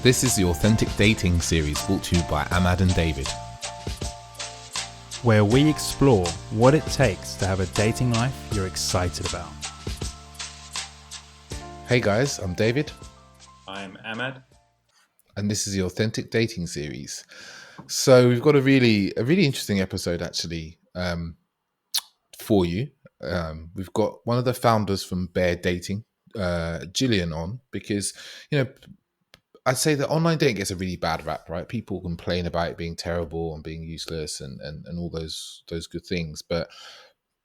This is the Authentic Dating series brought to you by Ahmad and David, where we explore what it takes to have a dating life you're excited about. Hey guys, I'm David. I'm Ahmad. And this is the Authentic Dating series. So we've got a really interesting episode actually for you. We've got one of the founders from Bear Dating, Gillian, on, because, you know, I'd say that online dating gets a really bad rap, right? People complain about it being terrible and being useless and all those good things, but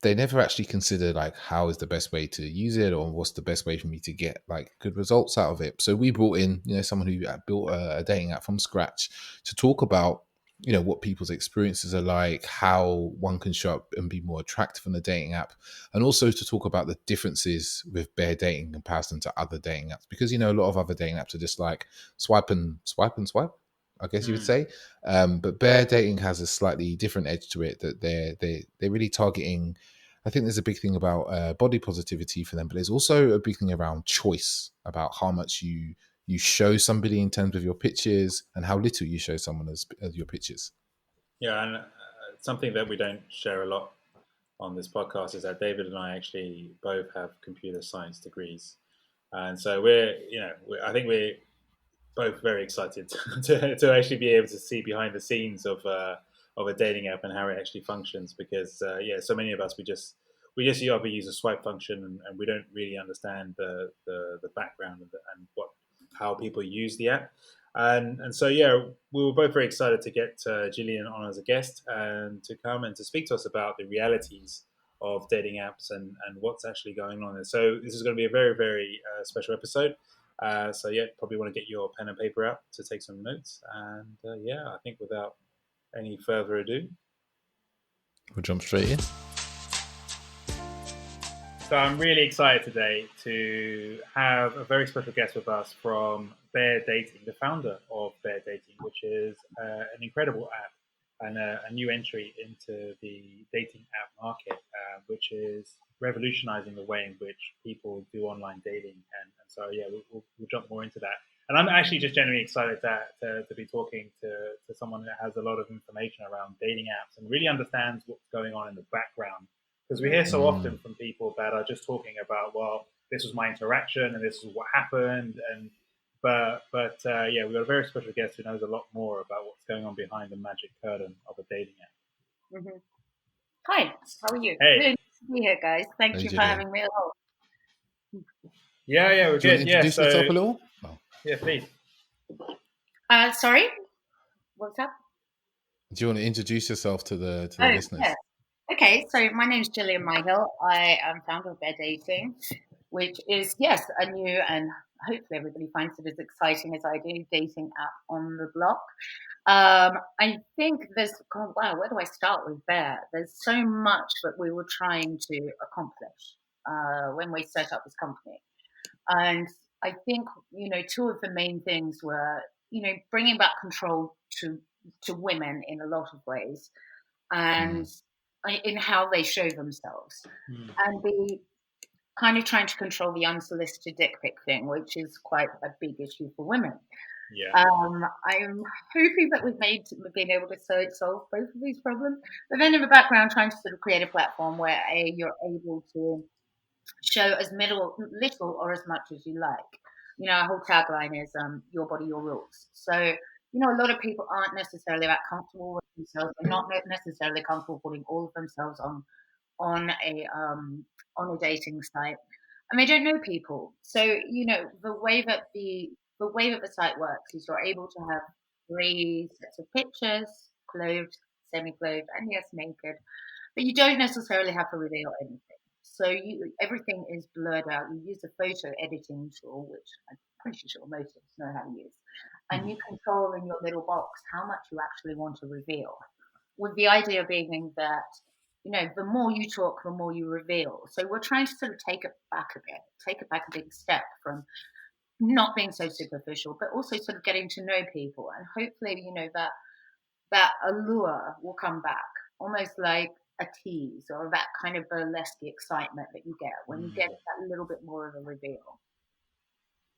they never actually consider like how is the best way to use it or what's the best way for me to get like good results out of it. So we brought in, you know, someone who built a dating app from scratch to talk about, you know, what people's experiences are like, how one can show up and be more attractive on the dating app, and also to talk about the differences with Bear Dating in comparison to other dating apps, because, you know, a lot of other dating apps are just like swipe and swipe, I guess you would say. But Bear Dating has a slightly different edge to it, that they're really targeting. I think there's a big thing about body positivity for them, but there's also a big thing around choice, about how much you show somebody in terms of your pictures and how little you show someone as your pictures. Yeah, and something that we don't share a lot on this podcast is that David and I actually both have computer science degrees, and so I think we're both very excited to actually be able to see behind the scenes of a dating app and how it actually functions. Because so many of us we just either use a swipe function and we don't really understand the background and how people use the app. And so, we were both very excited to get Gillian on as a guest and to come and to speak to us about the realities of dating apps and what's actually going on. And so this is going to be a very, very special episode. Probably want to get your pen and paper out to take some notes. And I think without any further ado, we'll jump straight in. So I'm really excited today to have a very special guest with us from Bear Dating, the founder of Bear Dating, which is an incredible app and a new entry into the dating app market, which is revolutionizing the way in which people do online dating. And so, we'll jump more into that. And I'm actually just genuinely excited to be talking to someone that has a lot of information around dating apps and really understands what's going on in the background. Because we hear so often from people that are just talking about, well, this was my interaction and this is what happened. But we've got a very special guest who knows a lot more about what's going on behind the magic curtain of a dating app. Mm-hmm. Hi, how are you? Hey. Really nice to be here, guys. Thank you for having me along. Yeah, we're good. Introduce yourself a little? Oh. Yeah, please. Sorry? What's up? Do you want to introduce yourself to the listeners? Yeah. Okay, so my name is Gillian Myhill. I am founder of Bear Dating, which is, a new and hopefully everybody finds it as exciting as I do, dating app on the block. I think where do I start with Bear? There's so much that we were trying to accomplish when we set up this company. And I think, two of the main things were, bringing back control to women in a lot of ways. And in how they show themselves, and be kind of trying to control the unsolicited dick pic thing, which is quite a big issue for women. Yeah. I'm hoping that we've been able to solve both of these problems, but then in the background trying to sort of create a platform where you're able to show as little or as much as you like. Our whole tagline is your body, your rules. So a lot of people aren't necessarily that comfortable with themselves. They're not necessarily comfortable putting all of themselves on a dating site, and they don't know people. So the way that the site works is you're able to have 3 sets of pictures, clothed, semi-clothed, and yes, naked, but you don't necessarily have to reveal anything. So everything is blurred out. You use a photo editing tool, which I'm pretty sure most of us know how to use. And you control in your little box how much you actually want to reveal, with the idea being that, the more you talk, the more you reveal. So we're trying to sort of take it back a big step from not being so superficial, but also sort of getting to know people. And hopefully, that allure will come back, almost like a tease or that kind of burlesque excitement that you get when you get that little bit more of a reveal.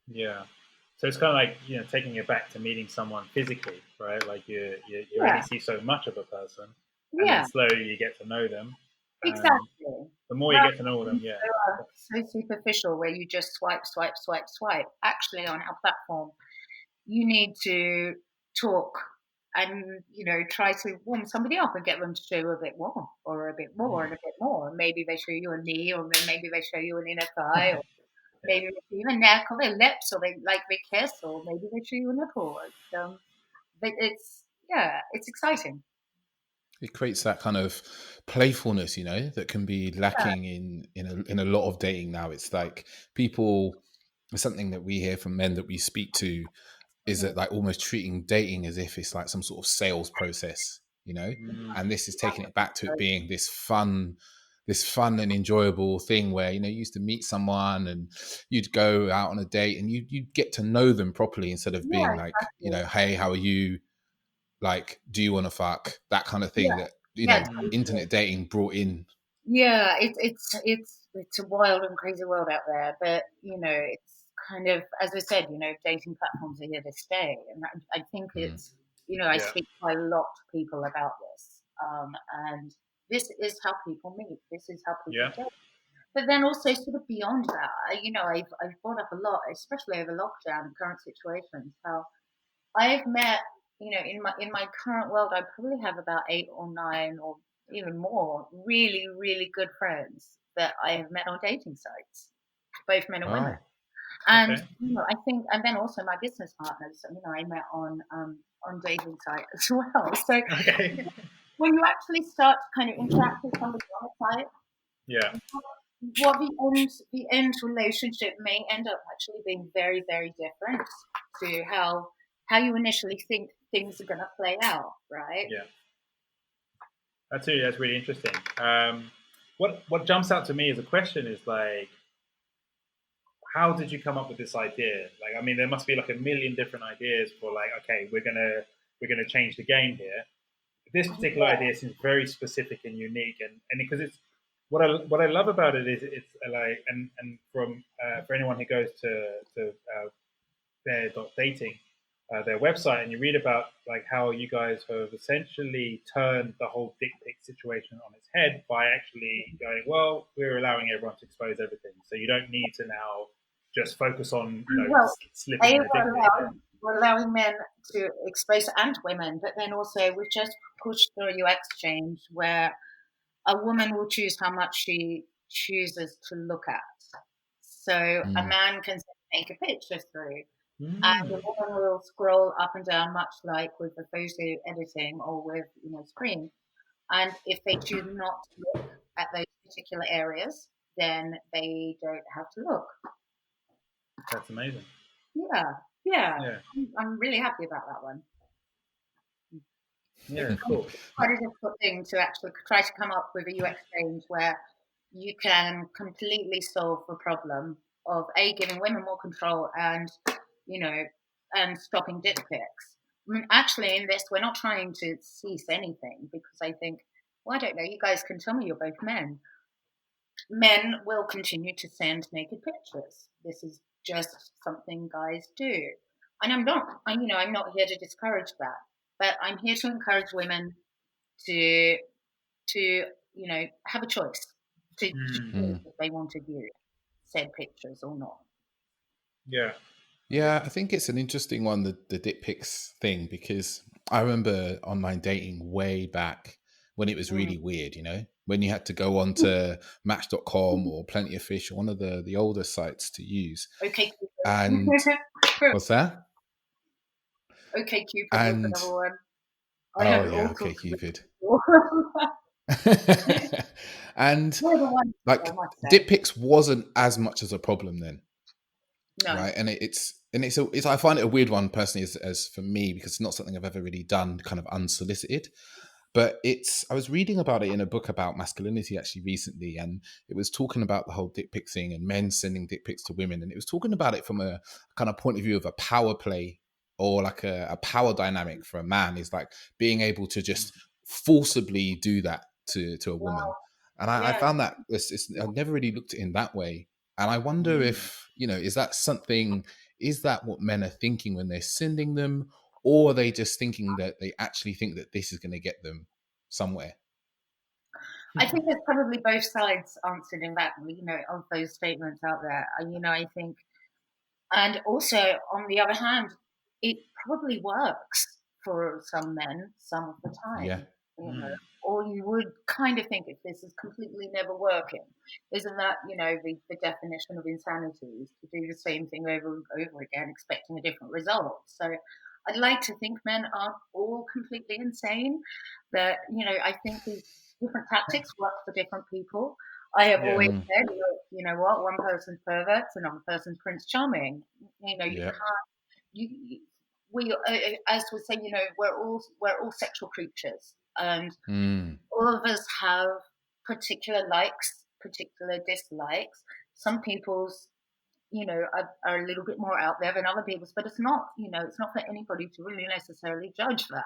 Yeah. So it's kind of like, taking it back to meeting someone physically, right? Like you only see so much of a person, and then Yeah, slowly you get to know them. exactly. The more you Rather get to know them, than yeah, so superficial where you just swipe, swipe, swipe, swipe. Actually, on our platform, you need to talk and try to warm somebody up and get them to show a bit more or a bit more and a bit more. Maybe they show you a knee, or then maybe they show you an inner thigh, or yeah, maybe they show you a neck or their lips, or they kiss, or maybe they show you a nipple. It's exciting. It creates that kind of playfulness, that can be Yeah. lacking in a lot of dating now. It's like people, something that we hear from men that we speak to is Mhm. that like almost treating dating as if it's like some sort of sales process, and this is taking it back to it being this fun and enjoyable thing where you used to meet someone and you'd go out on a date and you'd get to know them properly instead of Yeah, being like, exactly. hey, how are you, like, do you want to fuck, that kind of thing Yeah, that yeah, totally. internet dating brought in. Yeah, it's a wild and crazy world out there, but it's kind of, as I said, dating platforms are here to stay, and I think Mm. it's, I yeah, speak to a lot of people about this, and this is how people meet. This is how people yeah, date. But then also sort of beyond that, I've brought up a lot, especially over lockdown, current situations, how I've met, in my current world, I probably have about 8 or 9 or even more really, really good friends that I have met on dating sites, both men and women. Wow. And, okay, I think, and then also my business partners, I met on dating site as well. So okay, when you actually start to kind of interact with somebody on a site, yeah, what the end relationship may end up actually being very, very different to how you initially think things are going to play out, right? yeah. That's really interesting. What jumps out to me as a question is like, how did you come up with this idea? Like, I mean, there must be like a million different ideas for like, okay, we're gonna change the game here. This particular Yeah. idea seems very specific and unique, and because it's what I love about it is it's like, and from for anyone who goes to their their website, and you read about like how you guys have essentially turned the whole dick pic situation on its head by actually going, well, we're allowing everyone to expose everything, so you don't need to now just focus on Well, slipping in a dick pic. Yeah, we're allowing men to expose, and women, but then also we've just pushed through a UX change where a woman will choose how much she chooses to look at. So a Mm. man can take a picture through, and the mm, woman will scroll up and down, much like with the photo editing or with screen. And if they choose not to look at those particular areas, then they don't have to look. that's amazing. Yeah, yeah. Yeah, I'm really happy about that one. It's yeah, cool. quite a difficult thing to actually try to come up with a UX change where you can completely solve the problem of giving women more control and you know and stopping dick pics. I mean, actually, in this, we're not trying to cease anything because I think, well, I don't know. You guys can tell me you're both men. Men will continue to send naked pictures. This is just something guys do. And I'm not here to discourage that, but I'm here to encourage women to have a choice to Mm, choose Mm. if they want to view said pictures or not. yeah, Yeah, I think it's an interesting one, the dick pics thing, because I remember online dating way back when it was Mm. really weird, when you had to go on to Match.com or Plenty of Fish, or one of the older sites to use. Okay, And Cupid. what's that? Okay, Cupid was And another one. I oh had yeah, all okay, sorts of Cupid. people. And They're the ones, I like must say. dick pics wasn't as much as a problem then, No. right? And it's I find it a weird one personally, as for me, because it's not something I've ever really done kind of unsolicited. But I was reading about it in a book about masculinity actually recently, and it was talking about the whole dick pic thing and men sending dick pics to women, and it was talking about it from a kind of point of view of a power play, or like a power dynamic for a man, is like being able to just forcibly do that to a woman. Wow. And I Yeah. found that I've never really looked at it in that way, and I wonder mm, if is that something is that what men are thinking when they're sending them, or are they just thinking that they actually think that this is going to get them somewhere? I think there's probably both sides answered in that, of those statements out there. I think, and also on the other hand, it probably works for some men some of the Yeah. time, or you would kind of think if this is completely never working. Isn't that, the definition of insanity is to do the same thing over and over again, expecting a different result. So I'd like to think men aren't all completely insane, that, I think these different tactics work for different people. I have always said, look, you know what, one person's perverts, another person's Prince Charming. You Yeah. can't, we, as we say, we're all sexual creatures, and all of us have particular likes, particular dislikes. Some people's, are a little bit more out there than other people's, but it's not, it's not for anybody to really necessarily judge that.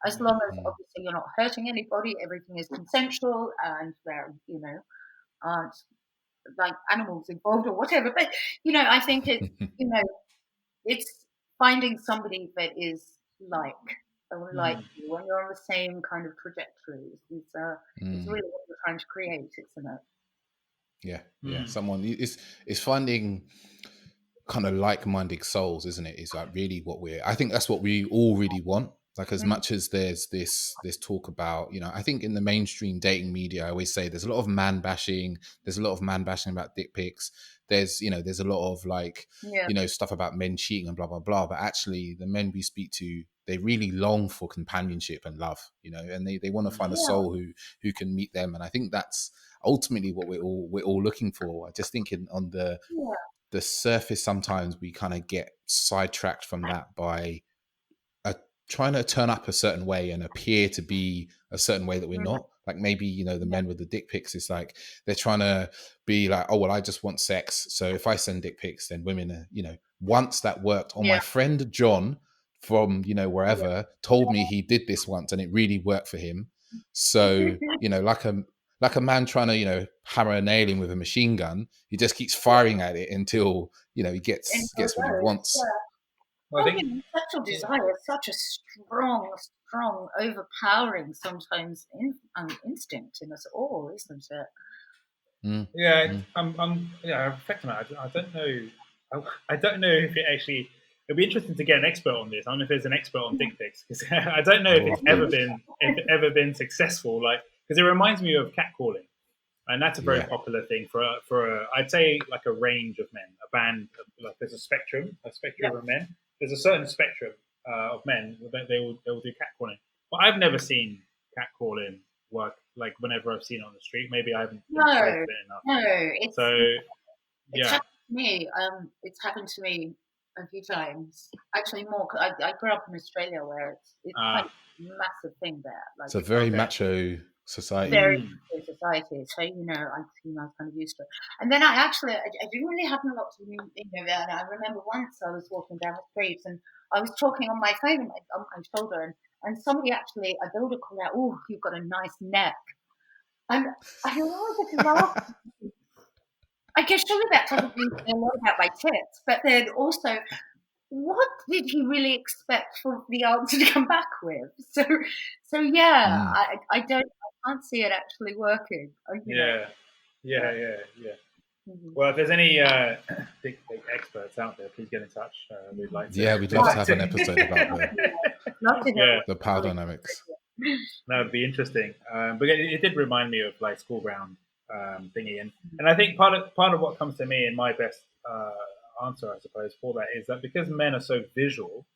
As long as obviously you're not hurting anybody, everything is consensual, and there, aren't like animals involved or whatever. But, I think it's, it's finding somebody that is like you when you're on the same kind of trajectory. It's really what you're trying to create, isn't it? Yeah. Someone is finding kind of like-minded souls, isn't it? Is like really what I think that's what we all really want. Like, as much as there's this talk about, I think in the mainstream dating media, I always say there's a lot of man bashing. There's a lot of man bashing about dick pics. There's a lot of like, stuff about men cheating and blah, blah, blah. But actually the men we speak to, they really long for companionship and love, and they want to find a soul who can meet them. And I think that's ultimately what we're all looking for. I just think on the surface, sometimes we kind of get sidetracked from that by trying to turn up a certain way and appear to be a certain way that we're not. Like maybe, the men with the dick pics, it's like they're trying to be like, oh, well, I just want sex. So if I send dick pics, then women are, once that worked. Or my friend John from, wherever told me he did this once and it really worked for him. So, like a man trying to, hammer a nail in with a machine gun, he just keeps firing at it until, he gets what he wants. Well, sexual desire is such a strong, overpowering, sometimes instinct in us all, isn't it? I'm reflecting on it. I don't know. I don't know if it actually. It'd be interesting to get an expert on this. I don't know if there's an expert on dick pics, because I don't know if it's ever been successful. Like, because it reminds me of catcalling, and that's a very popular thing for I'd say like a range of men, a band. Like there's a spectrum of men. There's a certain spectrum of men that they will do catcalling, but I've never seen catcalling work. Like whenever I've seen it on the street, maybe I haven't exposed it enough. It's happened to me. It's happened to me a few times. Actually, more. I grew up in Australia, where it's quite a massive thing there. Like, it's a very macho society. Very macho society. So I was kind of used to it. And then I didn't really have a lot to do. And I remember once I was walking down the street and I was talking on my phone on my shoulder, and somebody actually, a builder called out, "Oh, you've got a nice neck." And I was laughing. I guess surely that doesn't mean a lot about my tits, but then also, what did he really expect for the answer to come back with? So I can't see it actually working. Yeah. Well, if there's any big experts out there, please get in touch. We'd like to. Yeah, we'd love to have an episode about the power dynamics. That would be interesting. But it did remind me of like school ground thingy, and I think part of what comes to me in my best answer, I suppose, for that is that because men are so visual,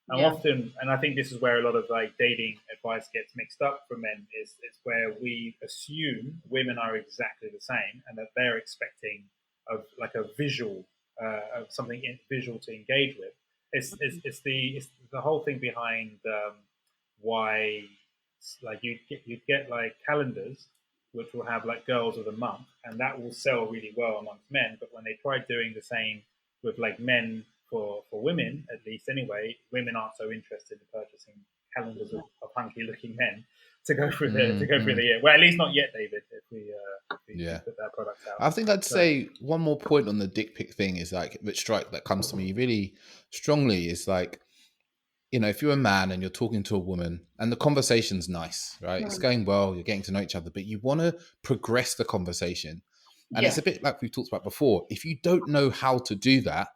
and often, and I think this is where a lot of like dating advice gets mixed up for men, is it's where we assume women are exactly the same and that they're expecting of like a visual of something visual to engage with. It's the whole thing behind why like you get like calendars which will have like girls of the month, and that will sell really well amongst men. But when they try doing the same with like men for women, at least anyway, women aren't so interested in purchasing calendars of hunky looking men to go through the year. Well, at least not yet, David. If we Yeah. put that product out. I think I'd say one more point on the dick pic thing is like, that comes to me really strongly is like, you know, if you're a man and you're talking to a woman and the conversation's nice, right? It's going well, you're getting to know each other, but you want to progress the conversation. And it's a bit like we've talked about before. If you don't know how to do that,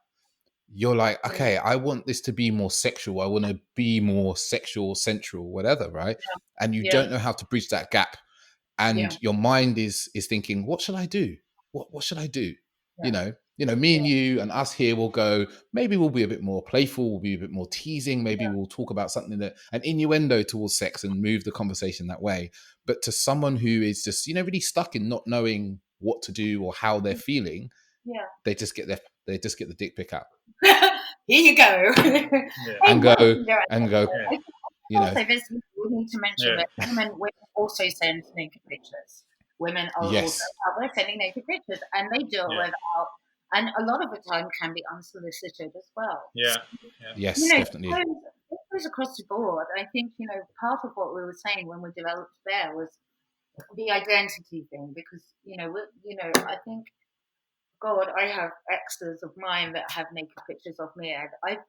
you're like, okay, I want this to be more sexual. I want to be more sexual, sensual, whatever, right? And you don't know how to bridge that gap. And your mind is thinking, what should I do? What should I do? You know, me and you and us here will go, maybe we'll be a bit more playful, we'll be a bit more teasing, maybe we'll talk about something that an innuendo towards sex and move the conversation that way. But to someone who is just, you know, really stuck in not knowing what to do or how they're feeling, they just get the dick pic out. Here you go. And go, you know. Also, we need to mention that women also send naked pictures. Women are also out there sending naked pictures, and they do it without, and a lot of the time can be unsolicited as well. Yes, you know, definitely. It goes across the board. I think, you know, part of what we were saying when we developed Bear was the identity thing, because, you know, I think, God, I have exes of mine that have naked pictures of me.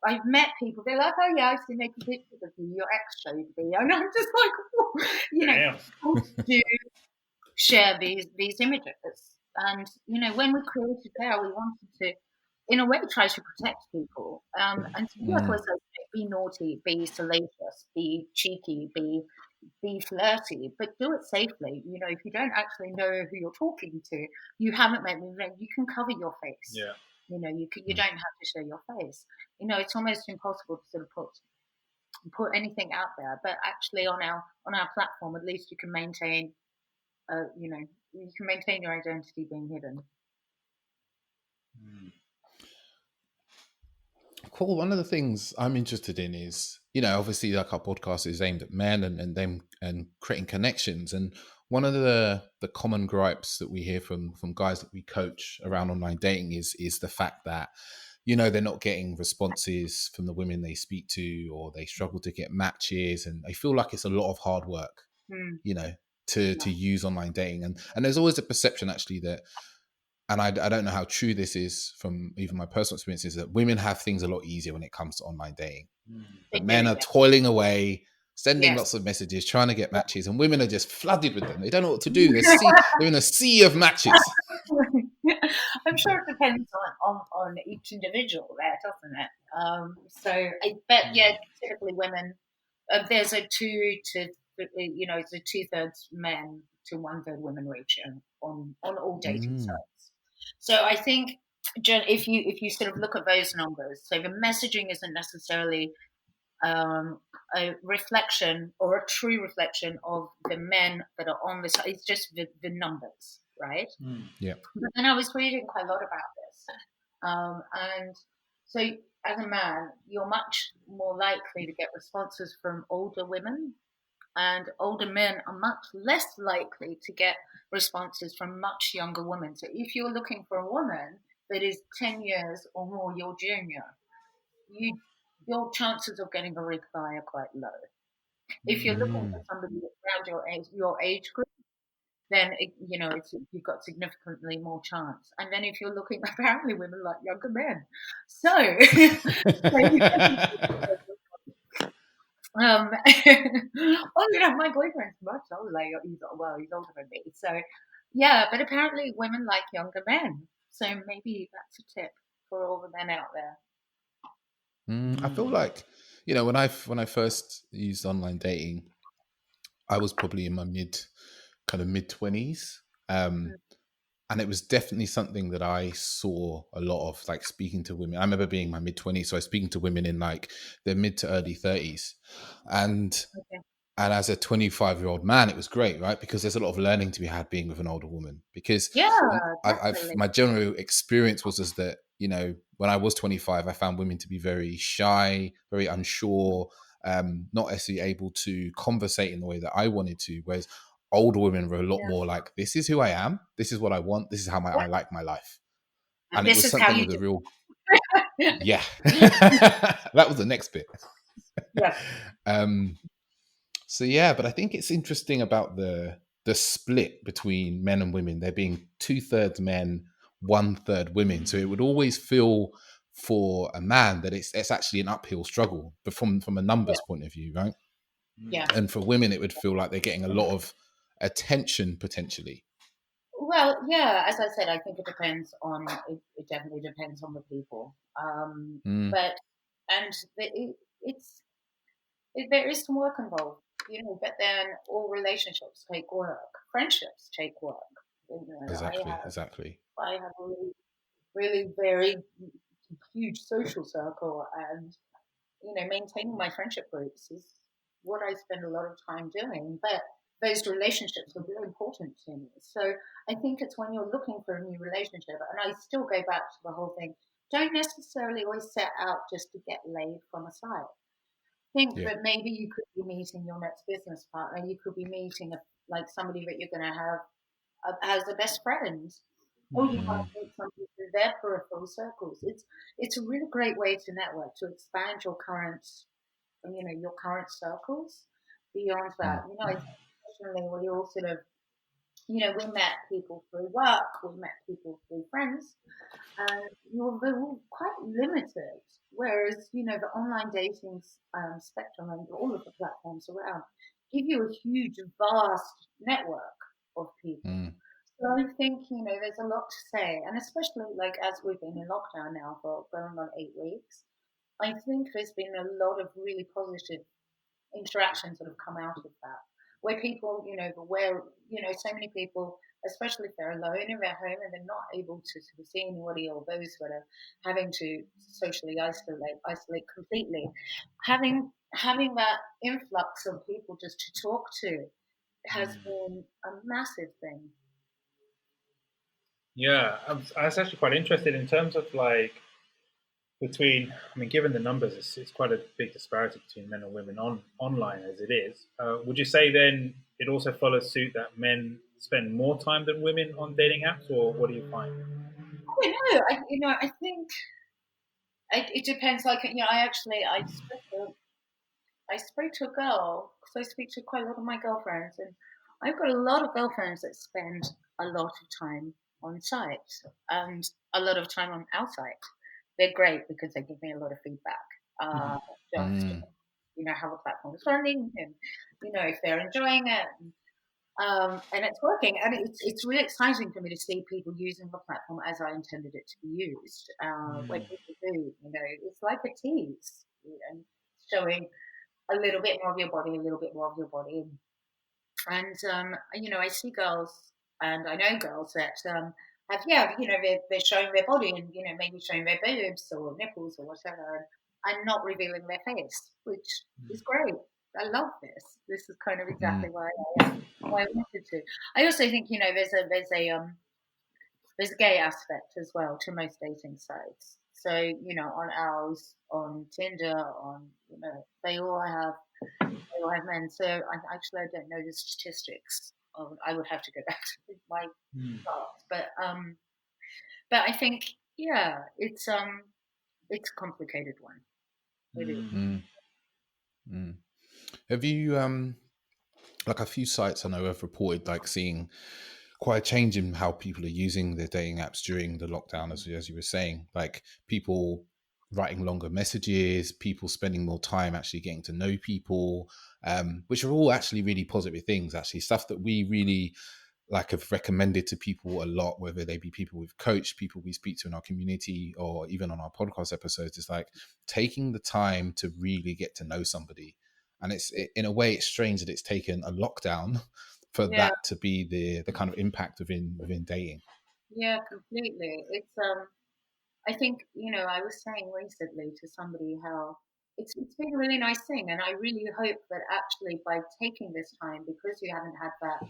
I've met people, they're like, oh yeah, I've seen naked pictures of you, your ex showed me. And I'm just like, oh. You know, people do share these images. And, you know, when we created Bear, we wanted to, in a way, try to protect people. And to be like, be naughty, be salacious, be cheeky, be flirty, but do it safely. You know, if you don't actually know who you're talking to, you haven't met me, then you can cover your face. You know, you don't have to show your face. You know, it's almost impossible to sort of put anything out there. But actually, on our platform, at least you can maintain, you know, you can maintain your identity being hidden. Cool. One of the things I'm interested in is, you know, obviously like our podcast is aimed at men and them and creating connections. And one of the common gripes that we hear from guys that we coach around online dating is the fact that, you know, they're not getting responses from the women they speak to, or they struggle to get matches, and they feel like it's a lot of hard work, you know, to use online dating. And there's always a perception actually that, and I don't know how true this is from even my personal experiences, that women have things a lot easier when it comes to online dating. But men are toiling away, sending lots of messages, trying to get matches, and women are just flooded with them. They don't know what to do. They're in a sea of matches. I'm sure it depends on each individual there, doesn't it? So I bet, typically women, there's a 2/3 men to 1/3 women ratio on all dating sites. So I think, if you sort of look at those numbers, so the messaging isn't necessarily a reflection or a true reflection of the men that are on this. It's just the numbers, right? But then I was reading quite a lot about this, and so as a man, you're much more likely to get responses from older women, and older men are much less likely to get responses from much younger women. So if you're looking for a woman that is 10 years or more your junior, your chances of getting a reply are quite low. If you're looking for somebody around your age group, then you've got significantly more chance. And then if you're looking, apparently women like younger men. So my boyfriend's much older. He's older than me. So yeah, but apparently women like younger men. So maybe that's a tip for all the men out there. I feel like, you know, when I first used online dating, I was probably in my mid 20s. And it was definitely something that I saw a lot of, like speaking to women. I remember being in my mid 20s, so I was speaking to women in like their mid to early 30s. And as a 25-year-old man, it was great, right? Because there's a lot of learning to be had being with an older woman. Because my general experience was that, you know, when I was 25, I found women to be very shy, very unsure, not necessarily able to conversate in the way that I wanted to. Whereas older women were a lot more like, this is who I am, this is what I want, this is how I like my life. And it was something with a real that was the next bit. So yeah, but I think it's interesting about the the split between men and women, there being 2/3 men, 1/3 women. So it would always feel for a man that it's actually an uphill struggle, but from a Yeah. numbers point of view, right? Yeah. And for women, it would feel like they're getting a lot of attention potentially. Well, yeah, as I said, I think it depends on, it definitely depends on the people. Mm, But, and there is some work involved, but then all relationships take work, friendships take work. exactly. I have a really, really very huge social circle, and maintaining my friendship groups is what I spend a lot of time doing. But those relationships are very important to me. So I think it's when you're looking for a new relationship, and I still go back to the whole thing, don't necessarily always set out just to get laid from a site. Think Yeah. that maybe you could be meeting your next business partner, you could be meeting like somebody that you're going to have as a best friend, or you might meet somebody through their peripheral circles. It's a really great way to network, to expand your current circles beyond that. Mm, Especially when you all sort of, we met people through work, we met people through friends, and they're all quite limited. Whereas, the online dating spectrum and all of the platforms around give you a huge, vast network of people. mm, So I think, there's a lot to say. And especially like as we've been in lockdown now for going on 8 weeks, I think there's been a lot of really positive interactions that have come out of that, where people, so many people, especially if they're alone in their home and they're not able to sort of see anybody, or those that are having to socially isolate completely, having that influx of people just to talk to has been a massive thing. Yeah, I was actually quite interested in terms of like between. I mean, given the numbers, it's quite a big disparity between men and women online as it is. Would you say then it also follows suit that men spend more time than women on dating apps, or what do you find? I don't know. I think it depends. Like, I spoke to a girl because I speak to quite a lot of my girlfriends, and I've got a lot of girlfriends that spend a lot of time on site and a lot of time on our site. They're great because they give me a lot of feedback. Just mm, how the platform is running, and if they're enjoying it, and it's working. And it's really exciting for me to see people using the platform as I intended it to be used. When people do, it's like a tease and showing a little bit more of your body, a little bit more of your body. And, I see girls and I know girls that have, they're showing their body and, maybe showing their boobs or nipples or whatever, and not revealing their face, which is great. I love this. This is kind of exactly mm, why I wanted to. I also think, there's a gay aspect as well to most dating sites. So, on ours, on Tinder, they all have men. So I don't know the statistics. I would have to go back to my charts, but I think, yeah, it's a complicated one. It is. mm, mm. Have you like a few sites I know have reported like seeing quite a change in how people are using their dating apps during the lockdown, as you were saying, like people writing longer messages, people spending more time actually getting to know people, which are all actually really positive things, actually stuff that we really like have recommended to people a lot, whether they be people we've coached, people we speak to in our community, or even on our podcast episodes. Is like taking the time to really get to know somebody. And in a way, it's strange that it's taken a lockdown for Yeah, that to be the kind of impact within dating. yeah, completely. I think, I was saying recently to somebody how it's been a really nice thing, and I really hope that actually by taking this time, because you haven't had that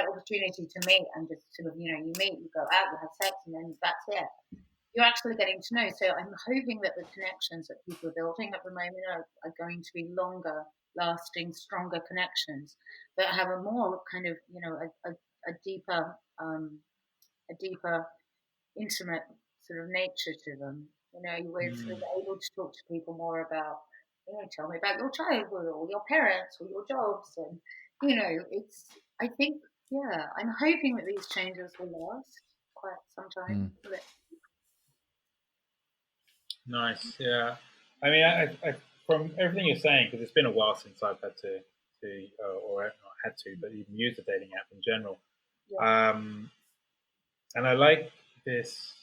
opportunity to meet and just sort of, you meet, you go out, you have sex, and then that's it. You're actually getting to know. So I'm hoping that the connections that people are building at the moment are going to be longer lasting, stronger connections that have a more kind of, a deeper, a deeper intimate sort of nature to them. We're sort of able to talk to people more about, tell me about your childhood or your parents or your jobs, and it's. I think Yeah, I'm hoping that these changes will last quite some time. Nice. Yeah. I mean, I from everything you're saying, because it's been a while since I've had to or not had to, but even use the dating app in general. Yeah. And I like this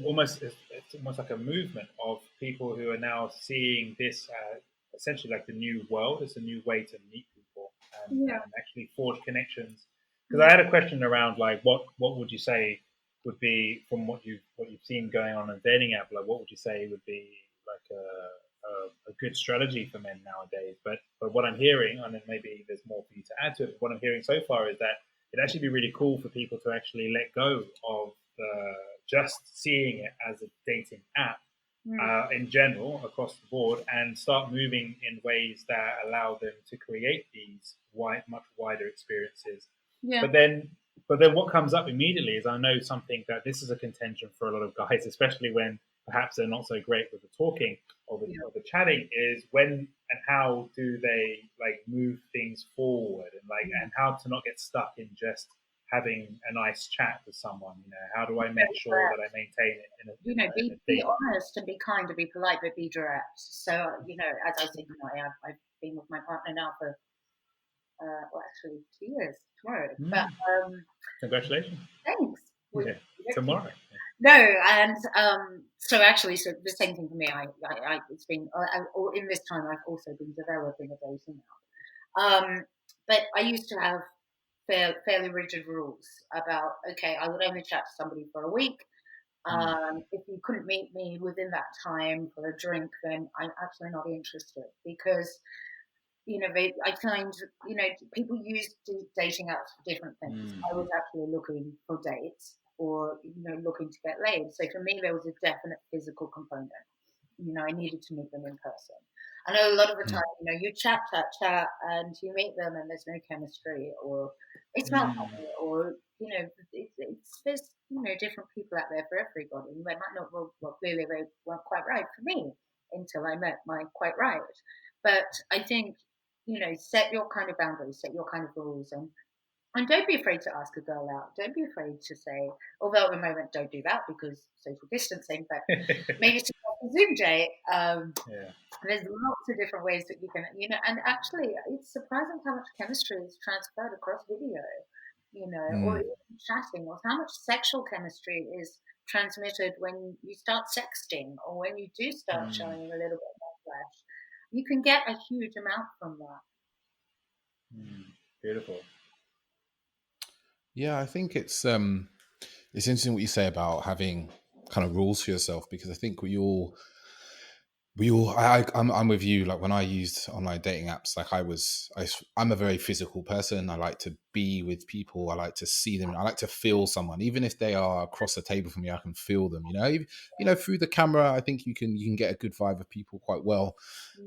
almost it's almost like a movement of people who are now seeing this essentially like the new world. It's a new way to meet people and actually forge connections. Because I had a question around like what would you say would be from what you've seen going on a dating app, like what would you say would be like a good strategy for men nowadays? But what I'm hearing, and then maybe there's more for you to add to it, but what I'm hearing so far is that it'd actually be really cool for people to actually let go of just seeing it as a dating app in general across the board and start moving in ways that allow them to create these much wider experiences. Yeah. But then what comes up immediately is I know something that this is a contention for a lot of guys, especially when perhaps they're not so great with the talking or the chatting, is when and how do they like move things forward and how to not get stuck in just having a nice chat with someone. How do I make sure that I maintain it in a be honest and be kind and be polite, but be direct. So as I said, I've been with my partner now for actually 2 years tomorrow. But congratulations. Thanks. Tomorrow. No, and so the same thing for me. It's been in this time I've also been developing a dating app. But I used to have fairly rigid rules about I would only chat to somebody for a week. If you couldn't meet me within that time for a drink, then I'm actually not interested because I find people use dating apps for different things. I was actually looking for dates or looking to get laid. So for me, there was a definite physical component. I needed to meet them in person. I know a lot of the time, you chat, and you meet them, and there's no chemistry, or it's not funny, or there's different people out there for everybody. They might not. Well, clearly they weren't quite right for me until I met my quite right. But I think set your kind of boundaries, set your kind of rules, and don't be afraid to ask a girl out. Don't be afraid to say, although at the moment don't do that because social distancing, but maybe to a Zoom date. There's lots of different ways that you can, and actually it's surprising how much chemistry is transferred across video, or even chatting, or how much sexual chemistry is transmitted when you start sexting or when you do start showing a little bit more flesh. You can get a huge amount from that. Beautiful. Yeah, I think it's interesting what you say about having kind of rules for yourself, because I think I'm with you. Like when I used online dating apps, like I'm a very physical person. I like to be with people. I like to see them. I like to feel someone, even if they are across the table from me. I can feel them. Through the camera, I think you can get a good vibe of people quite well.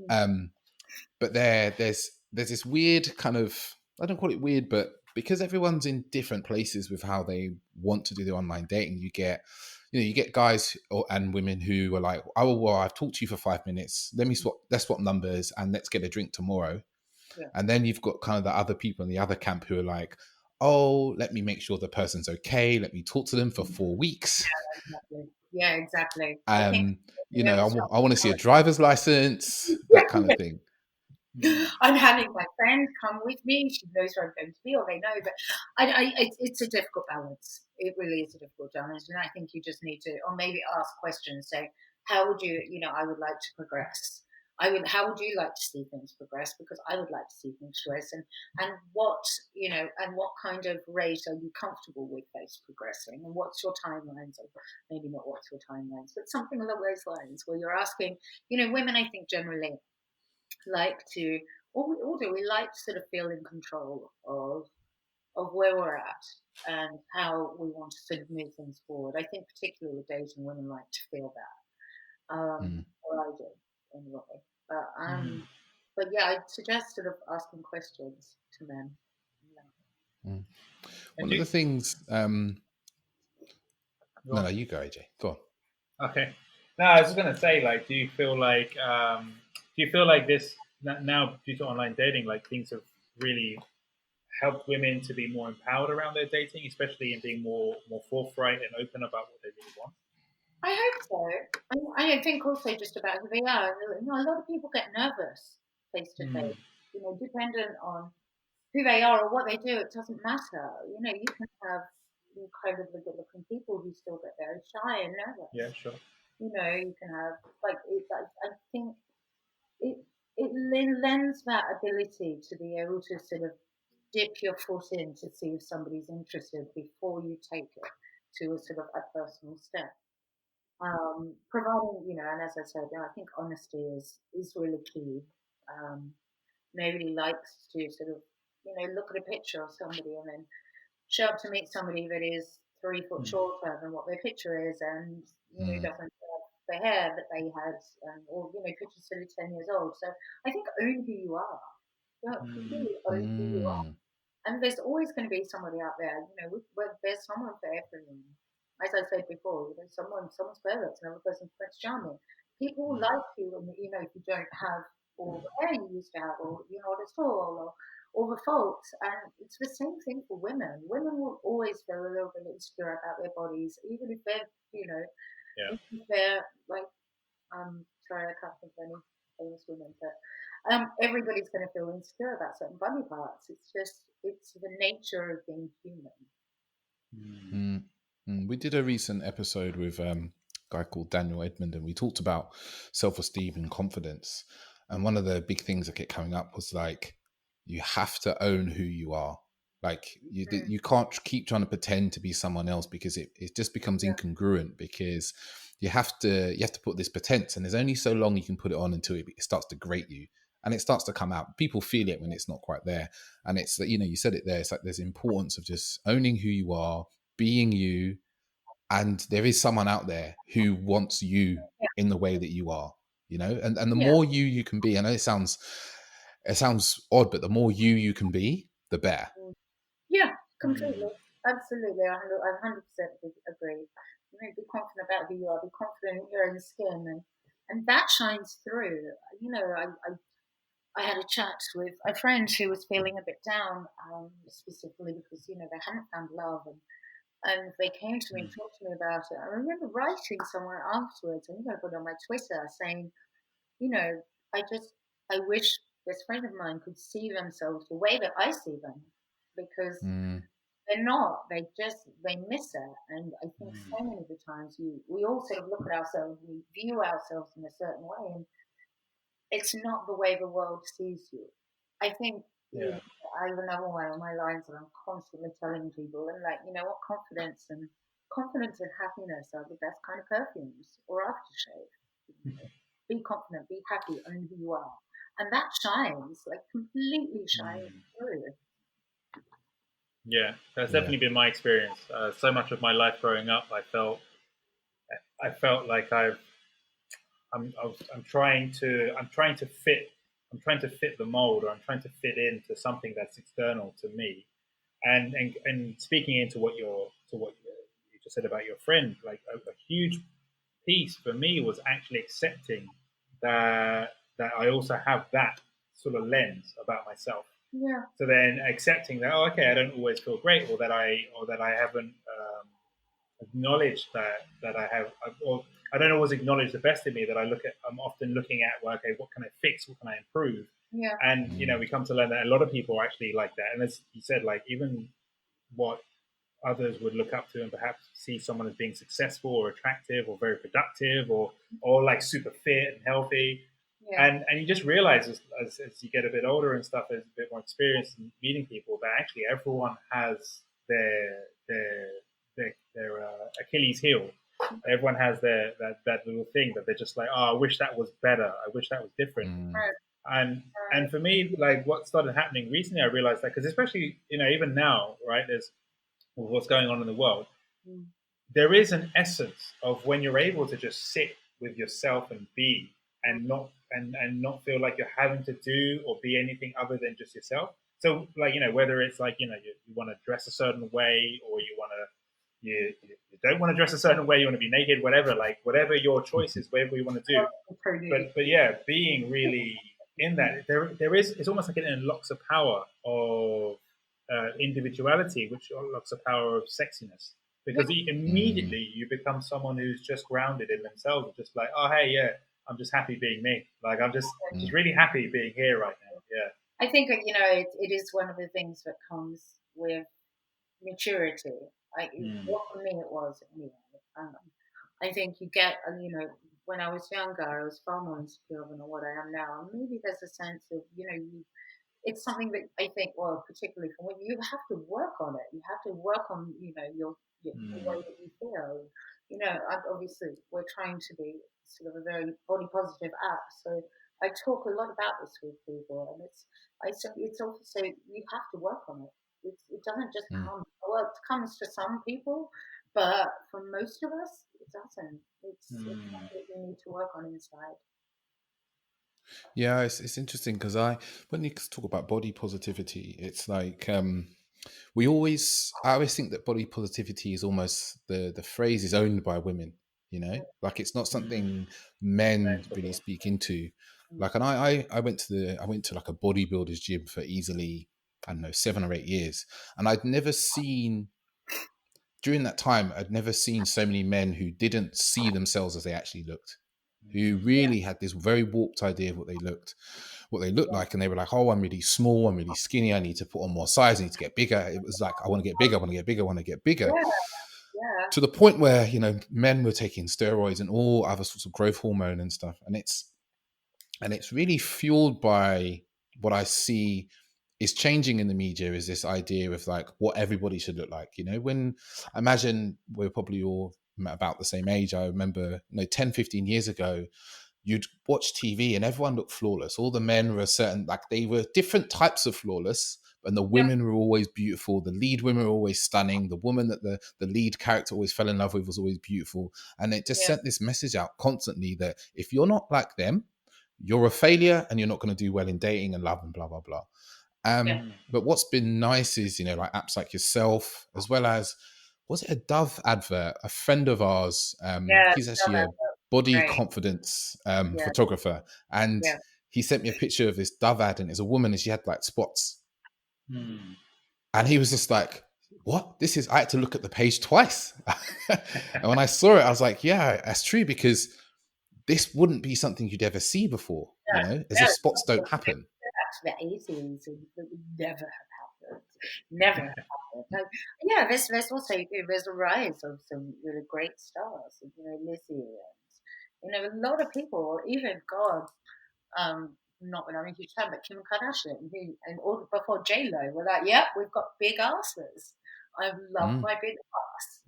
But there's this weird kind of, I don't call it weird, but because everyone's in different places with how they want to do the online dating, you get guys and women who are like, oh, well, I've talked to you for 5 minutes. Let's swap numbers and let's get a drink tomorrow. Yeah. And then you've got kind of the other people in the other camp who are like, oh, let me make sure the person's okay. Let me talk to them for 4 weeks. Yeah, exactly. I want to see a driver's license, that kind of thing. I'm having my friend come with me. She knows where I'm going to be, or they know. But it's a difficult balance. It really is a difficult challenge, and I think you just need to, or maybe ask questions. Say, how would you? I would like to progress. How would you like to see things progress? Because I would like to see things progress, and what and what kind of rate are you comfortable with those progressing, and what's your timelines? Or maybe not what's your timelines, but something along those lines, where you're asking. Women, I think generally like to, or we like to sort of feel in control of where we're at and how we want to sort of move things forward. I think particularly with dating, women like to feel that, or I do anyway. But yeah, I'd suggest sort of asking questions to men. One of the things. No, you go, AJ. Go on. Okay. No, I was just going to say, like, do you feel like this now due to online dating, like things have really helped women to be more empowered around their dating, especially in being more forthright and open about what they really want? I hope so. I think also just about who they are. You know, a lot of people get nervous face to face. You know, dependent on who they are or what they do, it doesn't matter. You know, you can have incredibly good-looking people who still get very shy and nervous. Yeah, sure. You know, you can have I think it lends that ability to be able to sort of dip your foot in to see if somebody's interested before you take it to a sort of a personal step. Providing, you know, and as I said, I think honesty is really key. Um, Nobody likes to sort of, you know, look at a picture of somebody and then show up to meet somebody that is 3 foot shorter than what their picture is, and you know doesn't have the hair that they had, or you know, pictures still 10 years old. So I think own who you are. You know, really own who you are. And there's always going to be somebody out there, you know, there's someone for everyone. As I said before, you know, someone's perfect, another person's Prince Charming. People like you, and you know, if you don't have all the hair you used to have, or you're not as tall, or all the faults. And it's the same thing for women. Women will always feel a little bit insecure about their bodies, even if they're, you know, Yeah. if they're like, sorry, I can't think of any famous women, but everybody's going to feel insecure about certain body parts. It's the nature of being human. We did a recent episode with a guy called Daniel Edmond, and we talked about self-esteem and confidence. And one of the big things that kept coming up was like, you have to own who you are. Like you can't keep trying to pretend to be someone else, because it just becomes incongruent, because you have to put this pretense, and there's only so long you can put it on until it starts to grate you, and it starts to come out. People feel it when it's not quite there. And it's, you know, you said it there, it's like there's importance of just owning who you are, being you, and there is someone out there who wants you in the way that you are, you know, and the more you can be. I know it sounds odd, but the more you can be, the better. Yeah, completely. Absolutely. I 100% agree. You know, be confident about who you are, be confident in your own skin, and that shines through. You know, I had a chat with a friend who was feeling a bit down, specifically because, you know, they hadn't found love, and they came to me and talked to me about it. I remember writing somewhere afterwards, and I put on my Twitter saying, you know, I wish this friend of mine could see themselves the way that I see them, because they're not. They miss it. And I think so many of the times we all sort of look at ourselves, we view ourselves in a certain way, and it's not the way the world sees you. I think you know, I have another one on my lines that I'm constantly telling people, and like, you know what, confidence and happiness are the best kind of perfumes or aftershave. Be confident, be happy, own who you are, and that shines, like completely shines through. Yeah, that's definitely been my experience. So much of my life growing up, I felt like I'm trying to fit the mold, or I'm trying to fit into something that's external to me. And speaking into what you just said about your friend, like a huge piece for me was actually accepting that I also have that sort of lens about myself. Yeah. So then accepting that, oh, okay, I don't always feel great, or that I haven't acknowledged that I have, or I don't always acknowledge the best in me. That I'm often looking at, well, okay, what can I fix? What can I improve? Yeah. And you know, we come to learn that a lot of people are actually like that. And as you said, like even what others would look up to and perhaps see someone as being successful or attractive or very productive or like super fit and healthy. Yeah. And you just realize as you get a bit older and stuff, there's a bit more experience in meeting people, that actually everyone has their Achilles heel. Everyone has that little thing that they're just like, oh, I wish that was better. I wish that was different. And for me, like what started happening recently, I realized that, because especially, you know, even now, right, there's what's going on in the world, there is an essence of when you're able to just sit with yourself and be, and not feel like you're having to do or be anything other than just yourself. So like, you know, whether it's like, you know, you want to dress a certain way, or you don't want to dress a certain way, you want to be naked, whatever, like whatever your choice is, whatever you want to do. But yeah, being really in that, there is, it's almost like it unlocks a power of individuality, which unlocks the power of sexiness. Because immediately you become someone who's just grounded in themselves, just like, oh hey, yeah, I'm just happy being me. Like I'm just really happy being here right now. Yeah. I think it is one of the things that comes with maturity. Well, for me, it was anyway. I think you get, when I was younger, I was far more insecure than what I am now. And maybe there's a sense of, it's something that I think, well, particularly for women, you have to work on it. You have to work on, the way that you feel. Obviously, we're trying to be sort of a very body positive app. So I talk a lot about this with people, and it's also you have to work on it. It doesn't just come. Well, it comes to some people, but for most of us, it doesn't. It's something you need to work on inside. Yeah, it's interesting because when you talk about body positivity, it's like I always think that body positivity is almost the phrase is owned by women. Like it's not something men really speak into. Like, and I went to like a bodybuilder's gym for easily, I don't know, 7 or 8 years, and during that time, I'd never seen so many men who didn't see themselves as they actually looked, who really had this very warped idea of what they looked like. And they were like, oh, I'm really small, I'm really skinny, I need to put on more size, I need to get bigger. It was like, I want to get bigger, I want to get bigger, I want to get bigger. Yeah. To the point where, men were taking steroids and all other sorts of growth hormone and stuff. And it's really fueled by what I see is changing in the media, is this idea of like what everybody should look like. When I imagine we're probably all about the same age. I remember 10, 15 years ago, you'd watch TV and everyone looked flawless. All the men were they were different types of flawless, and the women were always beautiful. The lead women were always stunning. The woman that the lead character always fell in love with was always beautiful. And it just sent this message out constantly that if you're not like them, you're a failure and you're not going to do well in dating and love and blah, blah, blah. But what's been nice is, like apps like yourself, as well as, was it a Dove advert? A friend of ours, he's actually a body confidence photographer. And he sent me a picture of this Dove ad, and it's a woman and she had like spots. And he was just like, what? I had to look at the page twice. And when I saw it, I was like, yeah, that's true, because this wouldn't be something you'd ever see before, as if spots don't happen. The 80s, it would never have happened. Never have happened. There's a rise of some really great stars, Lizzie, and a lot of people, even God, not when I'm a huge fan, but Kim Kardashian, who and all before J-Lo were like, yep, we've got big asses. I love my big ass.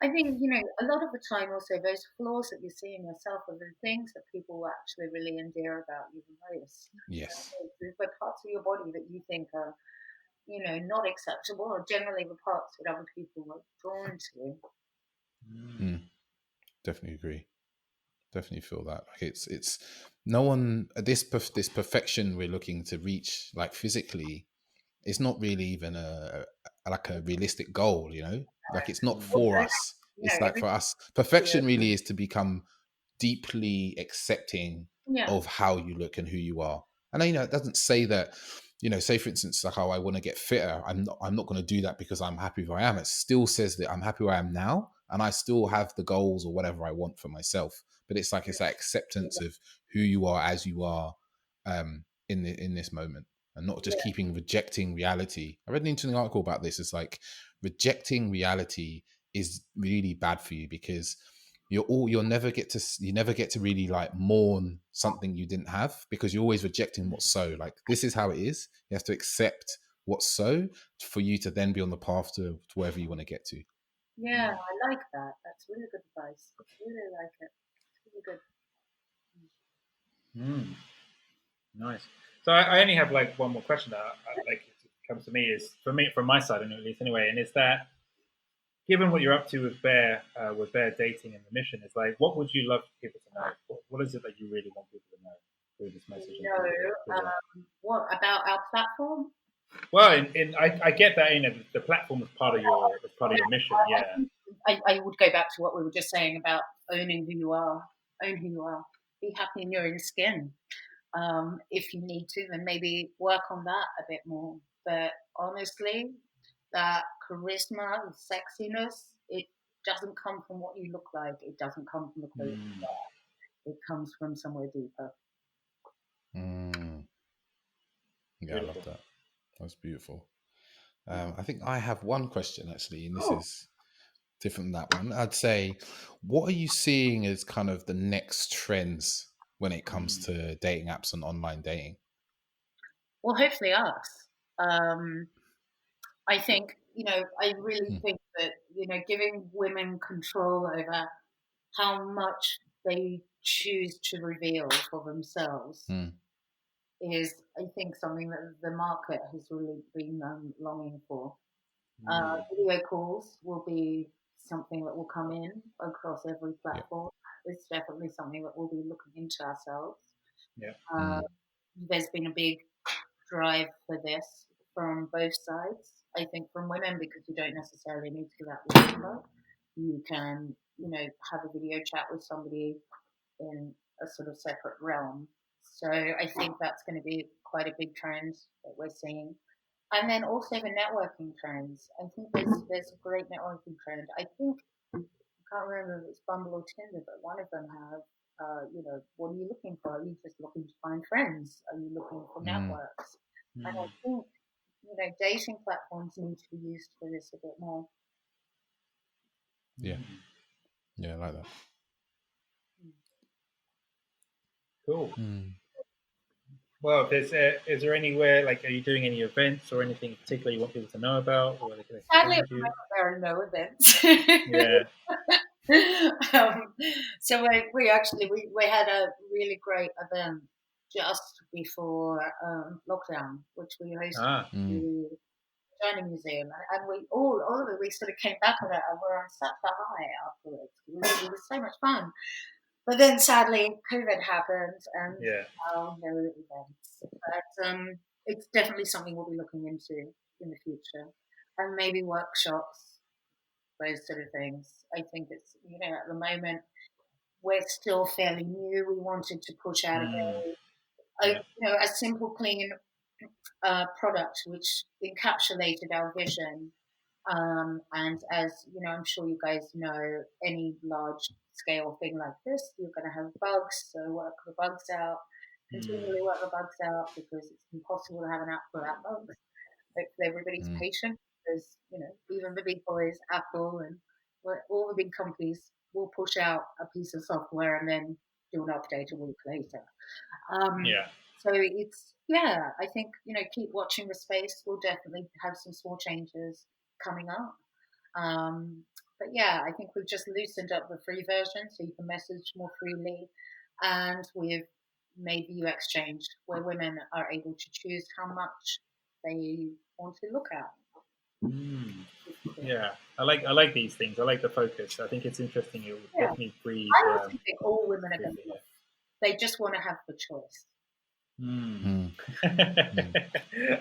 I think, a lot of the time also those flaws that you see in yourself are the things that people will actually really endear about you the most. Yes. The parts of your body that you think are, not acceptable are generally the parts that other people are drawn to. Definitely agree. Definitely feel that. Like it's no one, this perfection we're looking to reach, like physically, it's not really even a realistic goal, like it's not for us. It's like for us, perfection really is to become deeply accepting of how you look and who you are. And it doesn't say that, say for instance, like, oh, I want to get fitter. I'm not going to do that because I'm happy where I am. It still says that I'm happy where I am now, and I still have the goals or whatever I want for myself. But it's like, it's that acceptance of who you are as you are in this moment, and not just rejecting reality. I read an interesting article about this. It's like rejecting reality is really bad for you, because you never get to really like mourn something you didn't have, because you're always rejecting what's so. Like, this is how it is. You have to accept what's so for you to then be on the path to wherever you want to get to. Yeah, I like that. That's really good advice. I really like it. It's really good. Nice. So I only have like one more question that comes to me, is from my side, at least anyway, and it's that, given what you're up to with Bear dating and the mission, it's like, what would you love people to know? What is it that you really want people to know through this message? What about our platform? Well, I get that, the platform is part of your mission. Yeah. I would go back to what we were just saying about owning who you are. Own who you are. Be happy in your own skin. If you need to, then maybe work on that a bit more. But honestly, that charisma and sexiness, it doesn't come from what you look like. It doesn't come from the clothes. It comes from somewhere deeper. Yeah, I love that. That's beautiful. I think I have one question actually, and this is different than that one. I'd say, what are you seeing as kind of the next trends when it comes to dating apps and online dating? Well, hopefully us. I think, I really think that, giving women control over how much they choose to reveal for themselves is, I think, something that the market has really been longing for. Video calls will be something that will come in across every platform. It's definitely something that we'll be looking into ourselves. There's been a big drive for this from both sides. I think from women, because you don't necessarily need to give out the number. You can, have a video chat with somebody in a sort of separate realm. So I think that's going to be quite a big trend that we're seeing. And then also the networking trends. I think there's a great networking trend. I think, I can't remember if it's Bumble or Tinder, but one of them have, what are you looking for? Are you just looking to find friends? Are you looking for networks? And I think, dating platforms need to be used for this a bit more. Yeah, I like that. Cool. Well, is there anywhere, like, are you doing any events or anything in particular you want people to know about? Or Sadly, at the moment, there are no events. So we had a really great event just before lockdown, which we hosted the China Museum, and all of it, we sort of came back on it, and we're on such a high afterwards. It was so much fun. But then sadly, COVID happened, and no events. But it's definitely something we'll be looking into in the future, and maybe workshops, those sort of things. I think it's, at the moment we're still fairly new. We wanted to push out a simple, clean product which encapsulated our vision. And as I'm sure you guys know, any large scale thing like this, you're going to have bugs. So work the bugs out, continually work the bugs out, because it's impossible to have an app without bugs. Hopefully everybody's patient, because even the big boys, Apple and all the big companies, will push out a piece of software and then do an update a week later. So it's, I think, keep watching the space. We'll definitely have some small changes coming up. But I think we've just loosened up the free version so you can message more freely. And we've made the UX change where women are able to choose how much they want to look at. Yeah, I like these things. I like the focus. I think it's interesting. It will definitely breed. I don't think all women are going to look. They just want to have the choice.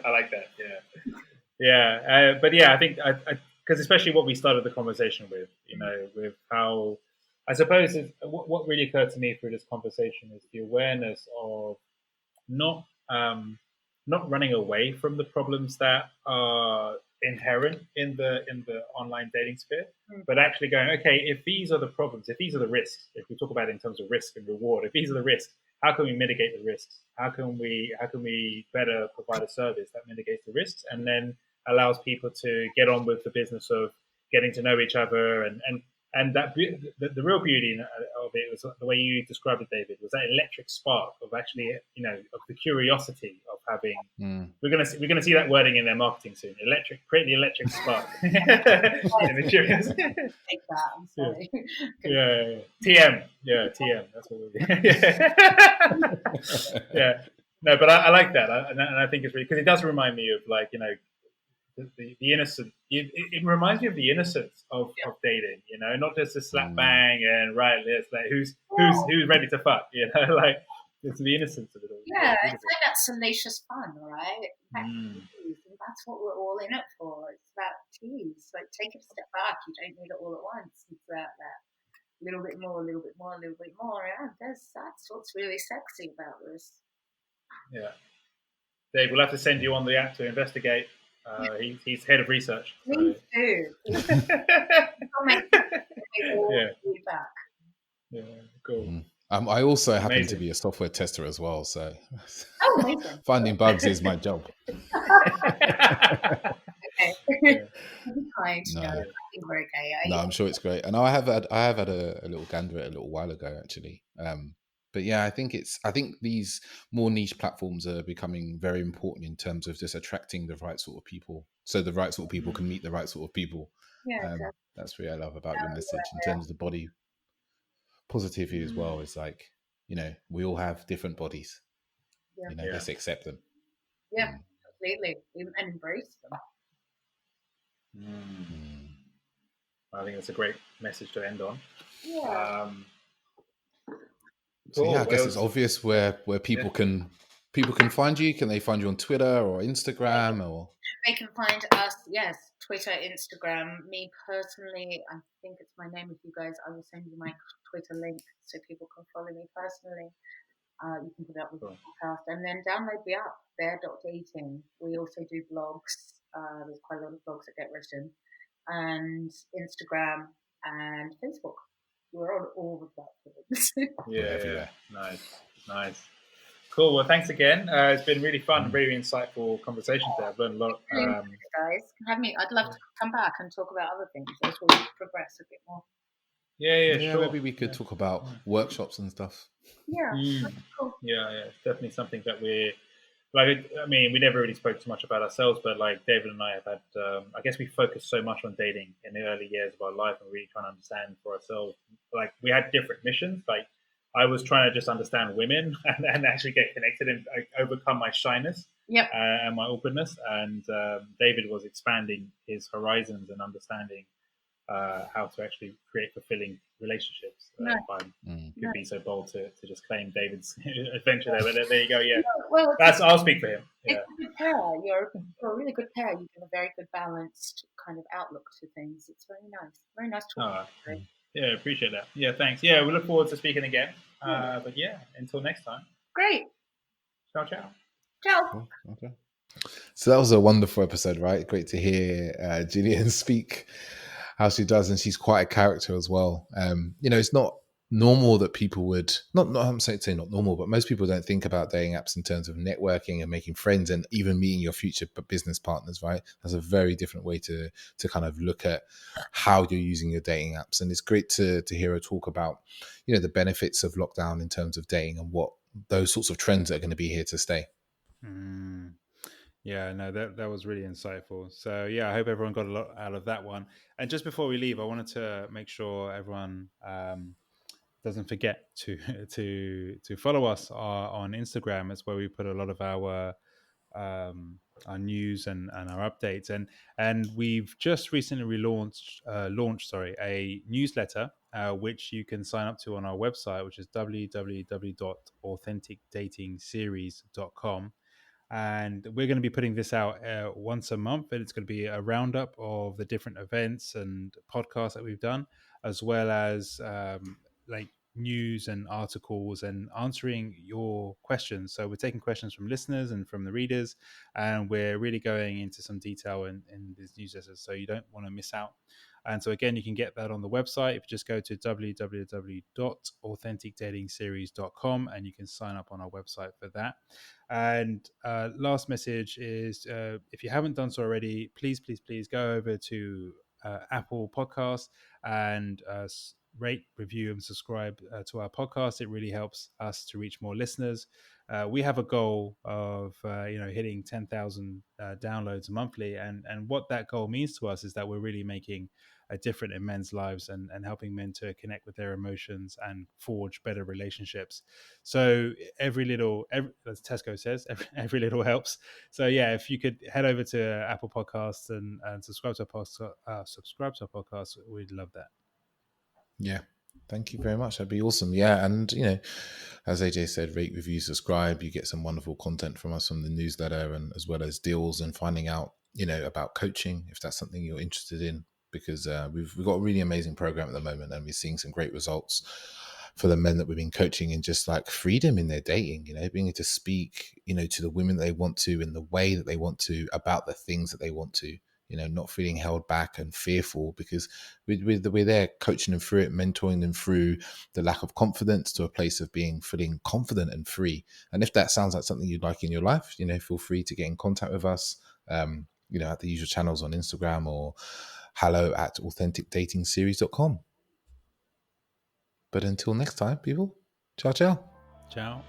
I like that. But I think because especially what we started the conversation with, with how, I suppose what really occurred to me through this conversation is the awareness of not running away from the problems that are inherent in the online dating sphere, but actually going, okay, if these are the problems, if these are the risks, if we talk about it in terms of risk and reward, if these are the risks, how can we mitigate the risks? How can we better provide a service that mitigates the risks and then allows people to get on with the business of getting to know each other and that the real beauty of it was the way you described it, David, was that electric spark of actually, of the curiosity of having. We're gonna see that wording in their marketing soon. Create the electric spark. And the curiosity. Take that. I'm sorry. TM. TM. That's what we're. No, but I like that, and I think it's really, because it does remind me of, like, the innocent. It reminds me of the innocence of dating, not just a slap bang and let's like who's ready to fuck, like it's the innocence of it all. It's like that salacious fun, right? That's what we're all in it for. It's that tease. Like, take a step back. You don't need it all at once. It's that little bit more, a little bit more, a little bit more. Yeah, that's what's really sexy about this. Dave, we'll have to send you on the app to investigate. He's head of research. Please do. Yeah. Feedback. Yeah, cool. I also happen Amazing. to be a software tester as well, so Amazing. finding bugs is my job. Okay. Yeah. Kind. No. No, I think we're okay. No, I'm sure it's great, and I have had a little gander at it a little while ago, actually. But yeah, I think these more niche platforms are becoming very important in terms of just attracting the right sort of people, so the right sort of people can meet the right sort of people. Yeah, That's what I love about your message in terms of the body positivity as well. It's like, we all have different bodies. Yeah. Let's accept them. Yeah, completely, and embrace them. I think that's a great message to end on. Yeah. So yeah, I guess it's obvious where people can find you. Can they find you on Twitter or Instagram or? They can find us, yes, Twitter, Instagram. Me personally, I think it's my name. If you guys, I will send you my Twitter link so people can follow me personally. You can put it up with the podcast and then download the app, Bear.dating. We also do blogs. There's quite a lot of blogs that get written, and Instagram and Facebook. We're on all the platforms. Yeah. Nice. Cool. Well, thanks again. It's been really fun, very insightful conversation there. I've learned a lot. Guys, have me. I'd love to come back and talk about other things as we progress a bit more. Yeah, sure. Maybe we could talk about workshops and stuff. Yeah. Cool. Yeah. It's definitely something that we're like. I mean, we never really spoke too much about ourselves, but like David and I have had. I guess we focused so much on dating in the early years of our life and really trying to understand for ourselves. Like we had different missions. Like I was trying to just understand women and actually get connected and overcome my shyness and my awkwardness. And David was expanding his horizons and understanding how to actually create fulfilling relationships. If I could be so bold to just claim David's adventure there, but there you go. Yeah, well, I'll speak for him. Yeah. It's a good pair. You're a really good pair. You have a very good balanced kind of outlook to things. It's very nice. Very nice talking to you. Yeah, appreciate that. Yeah, thanks. Yeah, we look forward to speaking again. But yeah, until next time. Great. Ciao. Ciao. Okay. So that was a wonderful episode, right? Great to hear Gillian speak how she does, and she's quite a character as well. It's not normal that people would not I'm saying not normal, but most people don't think about dating apps in terms of networking and making friends and even meeting your future business partners, right? That's a very different way to kind of look at how you're using your dating apps. And it's great to hear her talk about the benefits of lockdown in terms of dating and what those sorts of trends are going to be here to stay. Yeah, no, that was really insightful. So yeah, I hope everyone got a lot out of that one. And just before we leave, I wanted to make sure everyone doesn't forget to follow us on Instagram. It's where we put a lot of our news and our updates. And we've just recently launched a newsletter which you can sign up to on our website, which is www.authenticdatingseries.com. And we're going to be putting this out once a month, and it's going to be a roundup of the different events and podcasts that we've done, as well as like news and articles and answering your questions. So we're taking questions from listeners and from the readers, and we're really going into some detail in these newsletters, so you don't want to miss out. And so again, you can get that on the website. If you just go to www.authenticdatingseries.com, and you can sign up on our website for that. And last message is, if you haven't done so already, please go over to Apple Podcasts and rate, review, and subscribe to our podcast. It really helps us to reach more listeners. We have a goal of hitting 10,000 downloads monthly, and what that goal means to us is that we're really making a difference in men's lives and helping men to connect with their emotions and forge better relationships. So as Tesco says, every little helps. So yeah, if you could head over to Apple Podcasts and subscribe to our podcast, we'd love that. Yeah, thank you very much. That'd be awesome. Yeah, and as AJ said, rate, review, subscribe. You get some wonderful content from us from the newsletter, and as well as deals and finding out about coaching if that's something you're interested in, because we've got a really amazing program at the moment, and we're seeing some great results for the men that we've been coaching in just like freedom in their dating, being able to speak, to the women that they want to in the way that they want to about the things that they want to, not feeling held back and fearful, because we're there coaching them through it, mentoring them through the lack of confidence to a place of feeling confident and free. And if that sounds like something you'd like in your life, feel free to get in contact with us, at the usual channels on Instagram or hello@authenticdatingseries.com. But until next time, people, ciao, ciao. Ciao.